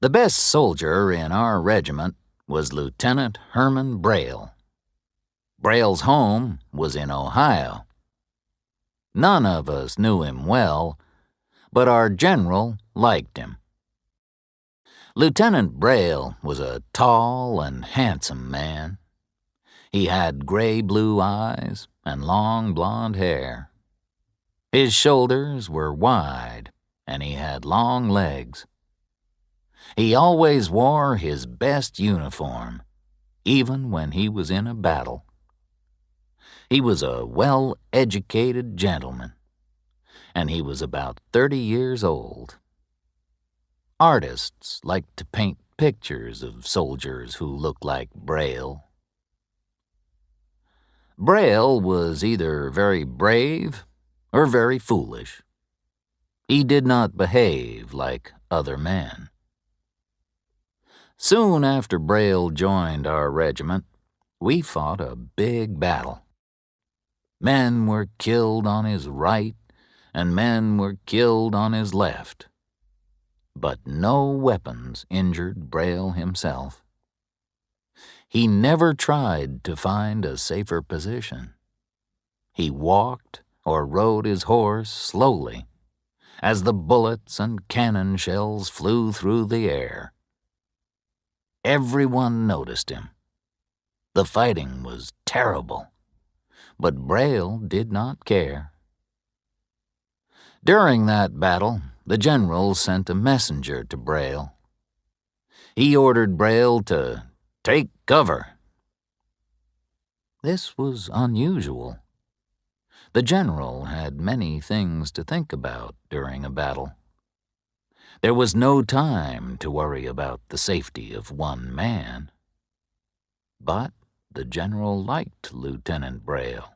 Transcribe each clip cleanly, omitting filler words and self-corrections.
The best soldier in our regiment was Lieutenant Herman Braille. Braille's home was in Ohio. None of us knew him well, but our general liked him. Lieutenant Braille was a tall and handsome man. He had gray-blue eyes and long blonde hair. His shoulders were wide, and he had long legs. He always wore his best uniform, even when he was in a battle. He was a well-educated gentleman, and he was about 30 years old. Artists liked to paint pictures of soldiers who looked like Braille. Braille was either very brave or very foolish. He did not behave like other men. Soon after Braille joined our regiment, we fought a big battle. Men were killed on his right, and men were killed on his left. But no weapons injured Braille himself. He never tried to find a safer position. He walked or rode his horse slowly as the bullets and cannon shells flew through the air. Everyone noticed him. The fighting was terrible, but Braille did not care. During that battle, the general sent a messenger to Braille. He ordered Braille to take cover. This was unusual. The general had many things to think about during a battle. There was no time to worry about the safety of one man. But the general liked Lieutenant Braille.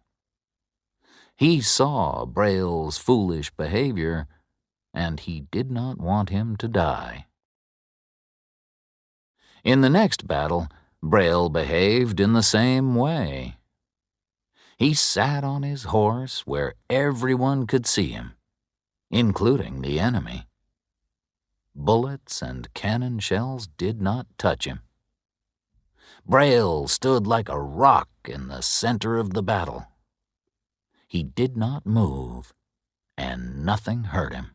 He saw Braille's foolish behavior, and he did not want him to die. In the next battle, Braille behaved in the same way. He sat on his horse where everyone could see him, including the enemy. Bullets and cannon shells did not touch him. Braille stood like a rock in the center of the battle. He did not move, and nothing hurt him.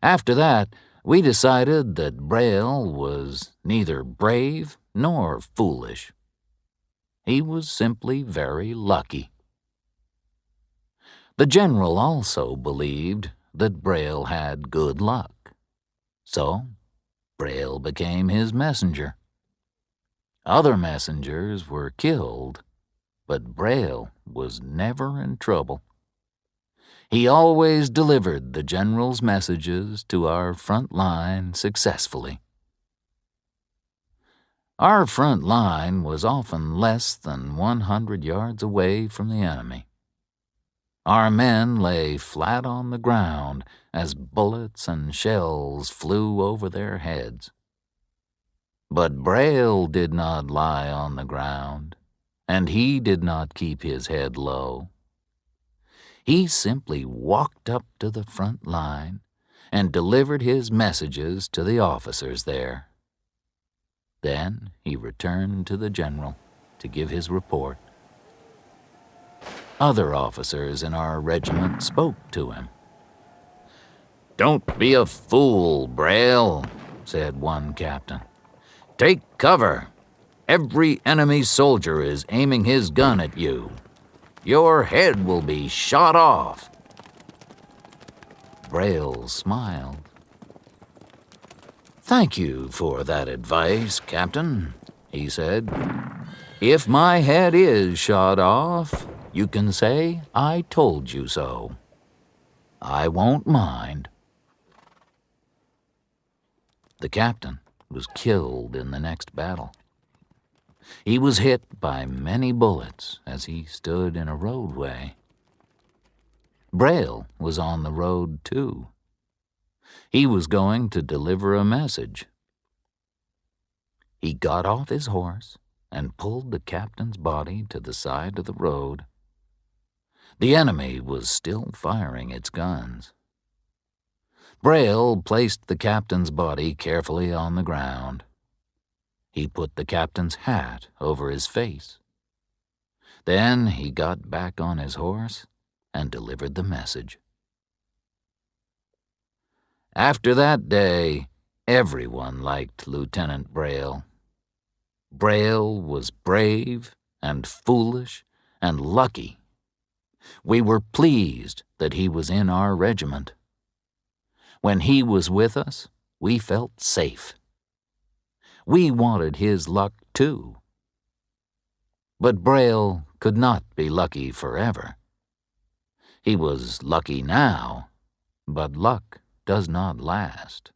After that, we decided that Braille was neither brave nor foolish. He was simply very lucky. The general also believed that Braille had good luck. So, Braille became his messenger. Other messengers were killed, but Braille was never in trouble. He always delivered the general's messages to our front line successfully. Our front line was often less than 100 yards away from the enemy. Our men lay flat on the ground as bullets and shells flew over their heads. But Braille did not lie on the ground, and he did not keep his head low. He simply walked up to the front line and delivered his messages to the officers there. Then he returned to the general to give his report. Other officers in our regiment spoke to him. "Don't be a fool, Braille," said one captain. "Take cover. Every enemy soldier is aiming his gun at you. Your head will be shot off." Braille smiled. "Thank you for that advice, Captain," he said. "If my head is shot off, you can say I told you so. I won't mind." The captain was killed in the next battle. He was hit by many bullets as he stood in a roadway. Braille was on the road, too. He was going to deliver a message. He got off his horse and pulled the captain's body to the side of the road. The enemy was still firing its guns. Braille placed the captain's body carefully on the ground. He put the captain's hat over his face. Then he got back on his horse and delivered the message. After that day, everyone liked Lieutenant Braille. Braille was brave and foolish and lucky. We were pleased that he was in our regiment. When he was with us, we felt safe. We wanted his luck too. But Braille could not be lucky forever. He was lucky now, but luck does not last.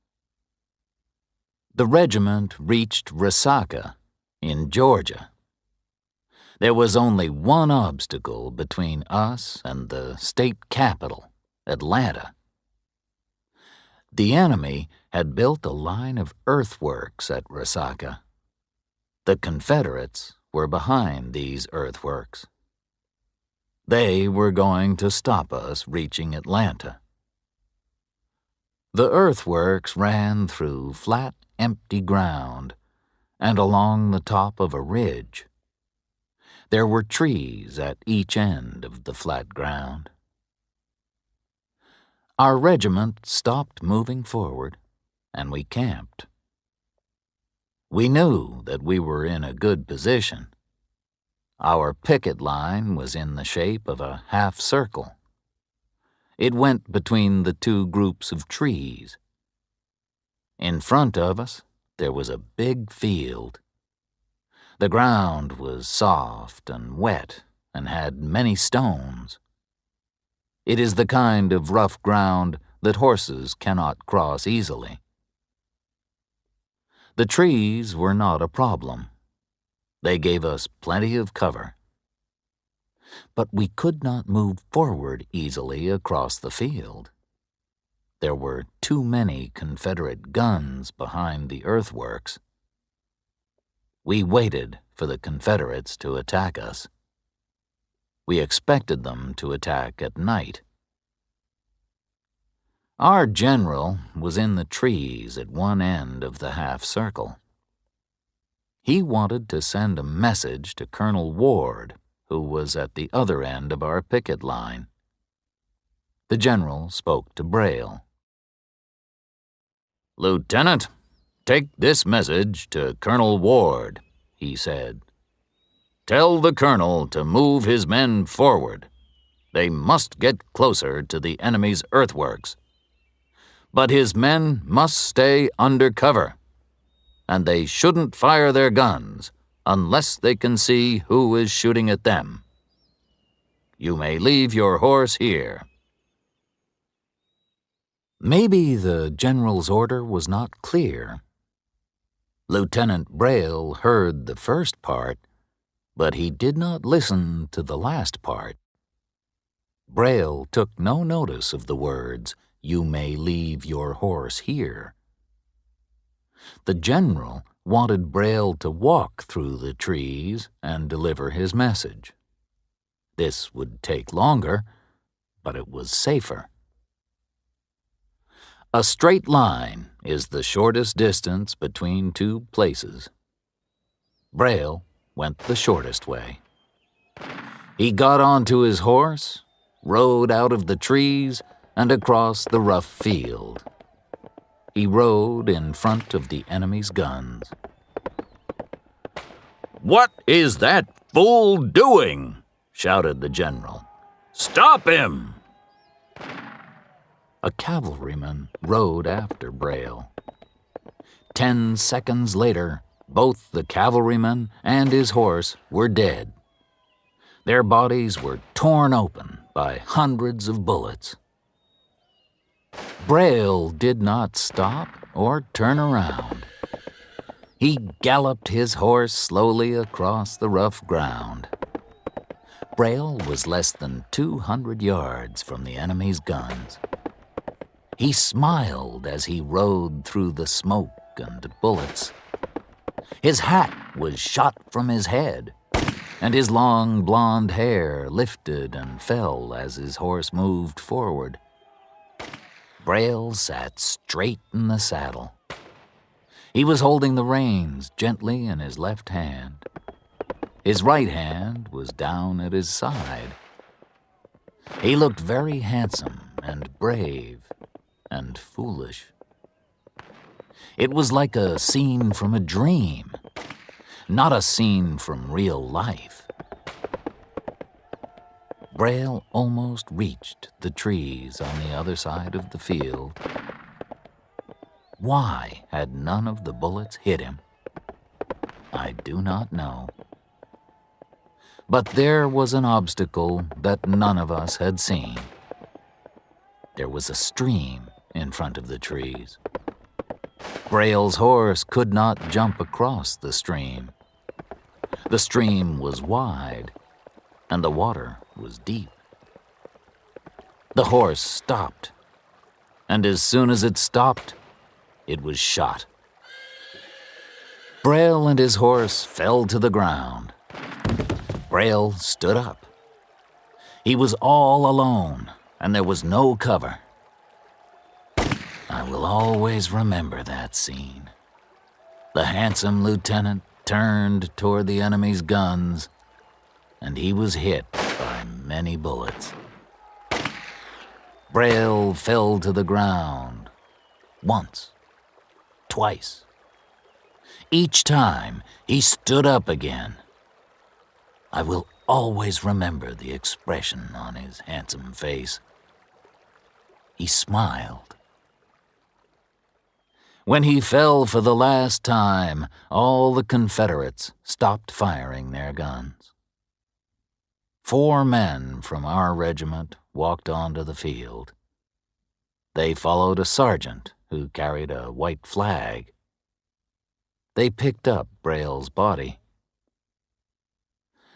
The regiment reached Resaca in Georgia. There was only one obstacle between us and the state capital, Atlanta. The enemy had built a line of earthworks at Resaca. The Confederates were behind these earthworks. They were going to stop us reaching Atlanta. The earthworks ran through flat, empty ground and along the top of a ridge. There were trees at each end of the flat ground. Our regiment stopped moving forward, and we camped. We knew that we were in a good position. Our picket line was in the shape of a half circle. It went between the two groups of trees. In front of us, there was a big field. The ground was soft and wet and had many stones. It is the kind of rough ground that horses cannot cross easily. The trees were not a problem. They gave us plenty of cover. But we could not move forward easily across the field. There were too many Confederate guns behind the earthworks. We waited for the Confederates to attack us. We expected them to attack at night. Our general was in the trees at one end of the half circle. He wanted to send a message to Colonel Ward, who was at the other end of our picket line. The general spoke to Braille. "Lieutenant, take this message to Colonel Ward," he said. "Tell the colonel to move his men forward. They must get closer to the enemy's earthworks. But his men must stay under cover, and they shouldn't fire their guns unless they can see who is shooting at them. You may leave your horse here." Maybe the general's order was not clear. Lieutenant Braille heard the first part, but he did not listen to the last part. Braille took no notice of the words, "You may leave your horse here." The general wanted Braille to walk through the trees and deliver his message. This would take longer, but it was safer. A straight line is the shortest distance between two places. Braille went the shortest way. He got onto his horse, rode out of the trees, and across the rough field. He rode in front of the enemy's guns. "What is that fool doing?" shouted the general. "Stop him!" A cavalryman rode after Braille. 10 seconds later, both the cavalryman and his horse were dead. Their bodies were torn open by hundreds of bullets. Braille did not stop or turn around. He galloped his horse slowly across the rough ground. Braille was less than 200 yards from the enemy's guns. He smiled as he rode through the smoke and bullets. His hat was shot from his head, and his long blonde hair lifted and fell as his horse moved forward. Braille sat straight in the saddle. He was holding the reins gently in his left hand. His right hand was down at his side. He looked very handsome and brave and foolish. It was like a scene from a dream, not a scene from real life. Braille almost reached the trees on the other side of the field. Why had none of the bullets hit him? I do not know. But there was an obstacle that none of us had seen. There was a stream in front of the trees. Braille's horse could not jump across the stream. The stream was wide, and the water was deep. The horse stopped, and as soon as it stopped, it was shot. Braille and his horse fell to the ground. Braille stood up. He was all alone, and there was no cover. I will always remember that scene. The handsome lieutenant turned toward the enemy's guns, and he was hit by many bullets. Braille fell to the ground once, twice. Each time he stood up again. I will always remember the expression on his handsome face. He smiled. When he fell for the last time, all the Confederates stopped firing their guns. 4 men from our regiment walked onto the field. They followed a sergeant who carried a white flag. They picked up Braille's body.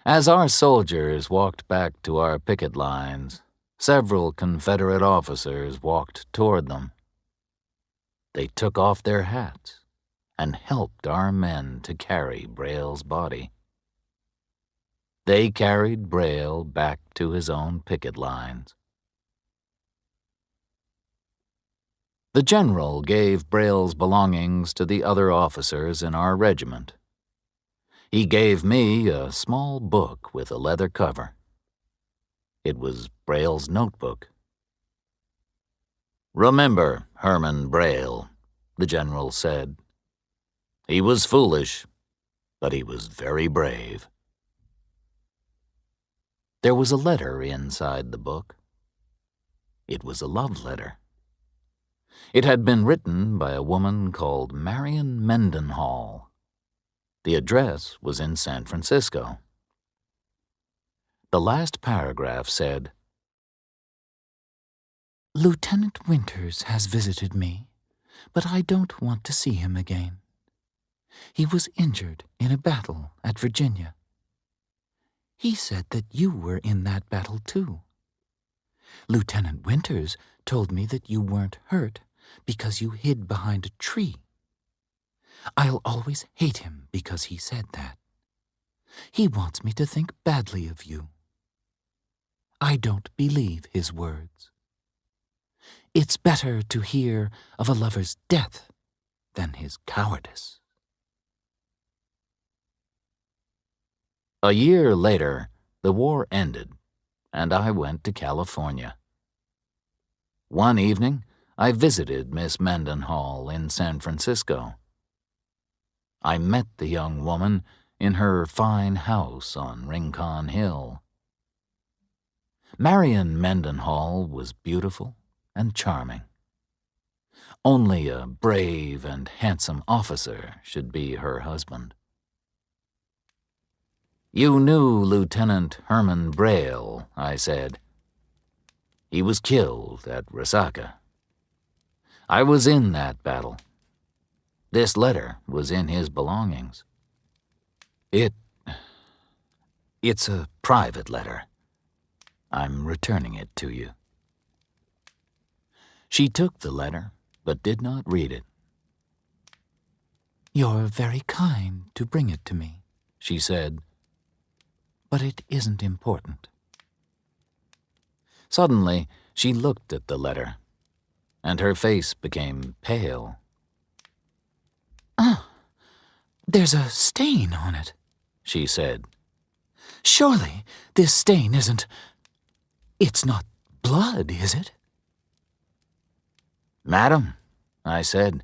As our soldiers walked back to our picket lines, several Confederate officers walked toward them. They took off their hats and helped our men to carry Braille's body. They carried Braille back to his own picket lines. The general gave Braille's belongings to the other officers in our regiment. He gave me a small book with a leather cover. It was Braille's notebook. "Remember Herman Braille," the general said. "He was foolish, but he was very brave." There was a letter inside the book. It was a love letter. It had been written by a woman called Marion Mendenhall. The address was in San Francisco. The last paragraph said, "Lieutenant Winters has visited me, but I don't want to see him again. He was injured in a battle at Virginia. He said that you were in that battle too. Lieutenant Winters told me that you weren't hurt because you hid behind a tree. I'll always hate him because he said that. He wants me to think badly of you. I don't believe his words. It's better to hear of a lover's death than his cowardice." A year later, the war ended, and I went to California. One evening, I visited Miss Mendenhall in San Francisco. I met the young woman in her fine house on Rincon Hill. Marion Mendenhall was beautiful and charming. Only a brave and handsome officer should be her husband. "You knew Lieutenant Herman Braille," I said. "He was killed at Resaca. I was in that battle. This letter was in his belongings. It's a private letter. I'm returning it to you." She took the letter, but did not read it. "You're very kind to bring it to me," she said, "but it isn't important." Suddenly, she looked at the letter. and her face became pale. There's a stain on it, she said. Surely this stain isn't... It's not blood, is it? Madam, I said,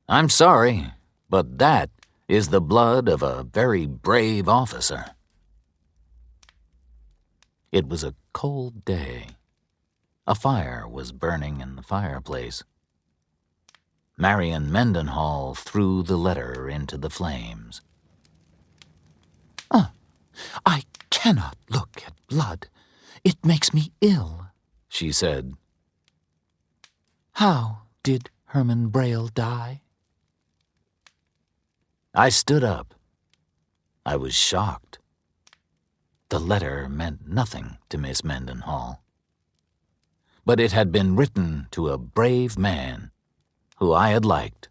I'm sorry, but that is the blood of a very brave officer. It was a cold day. A fire was burning in the fireplace. Marion Mendenhall threw the letter into the flames. I cannot look at blood. It makes me ill, she said. How did Herman Braille die? I stood up. I was shocked. The letter meant nothing to Miss Mendenhall. But it had been written to a brave man who I had liked.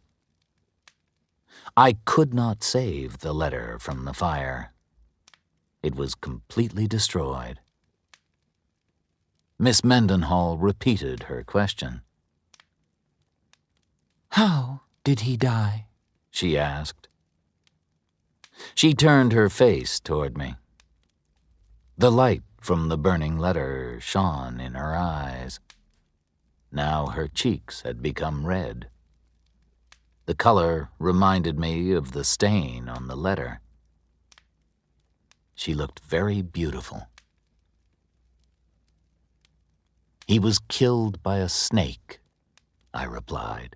I could not save the letter from the fire. It was completely destroyed. Miss Mendenhall repeated her question. How did he die? She asked. She turned her face toward me. The light from the burning letter shone in her eyes. Now her cheeks had become red. The color reminded me of the stain on the letter. She looked very beautiful. He was killed by a snake, I replied.